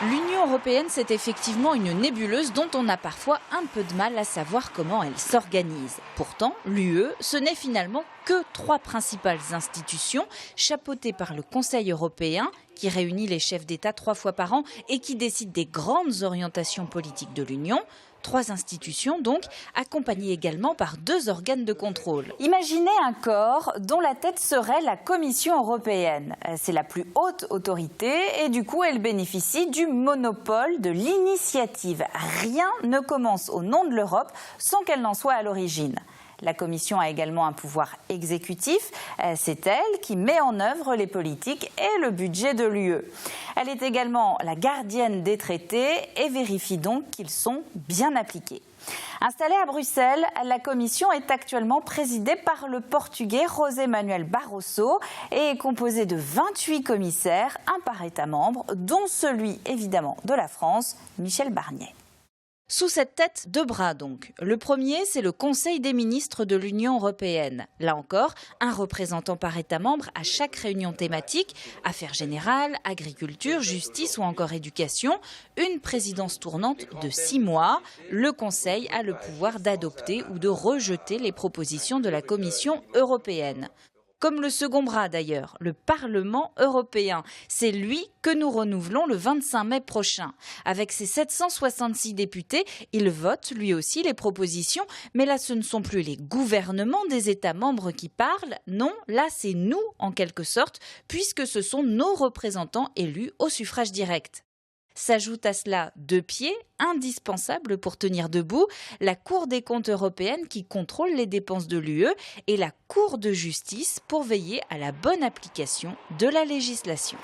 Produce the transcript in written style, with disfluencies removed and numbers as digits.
L'Union européenne, c'est effectivement une nébuleuse dont on a parfois un peu de mal à savoir comment elle s'organise. Pourtant, l'UE, ce n'est finalement que 3 principales institutions, chapeautées par le Conseil européen, qui réunit les chefs d'État 3 fois par an et qui décide des grandes orientations politiques de l'Union. 3 institutions donc, accompagnées également par 2 organes de contrôle. Imaginez un corps dont la tête serait la Commission européenne. C'est la plus haute autorité et du coup elle bénéficie du monopole de l'initiative. Rien ne commence au nom de l'Europe sans qu'elle n'en soit à l'origine. La Commission a également un pouvoir exécutif. C'est elle qui met en œuvre les politiques et le budget de l'UE. Elle est également la gardienne des traités et vérifie donc qu'ils sont bien appliqués. Installée à Bruxelles, la Commission est actuellement présidée par le Portugais José Manuel Barroso et est composée de 28 commissaires, un par État membre, dont celui évidemment de la France, Michel Barnier. Sous cette tête, 2 bras donc. Le premier, c'est le Conseil des ministres de l'Union européenne. Là encore, un représentant par État membre à chaque réunion thématique, affaires générales, agriculture, justice ou encore éducation. Une présidence tournante de 6 mois. Le Conseil a le pouvoir d'adopter ou de rejeter les propositions de la Commission européenne. Comme le second bras d'ailleurs, le Parlement européen. C'est lui que nous renouvelons le 25 mai prochain. Avec ses 766 députés, il vote lui aussi les propositions. Mais là, ce ne sont plus les gouvernements des États membres qui parlent. Non, là, c'est nous en quelque sorte, puisque ce sont nos représentants élus au suffrage direct. S'ajoute à cela 2 pieds, indispensables pour tenir debout, la Cour des comptes européenne qui contrôle les dépenses de l'UE et la Cour de justice pour veiller à la bonne application de la législation.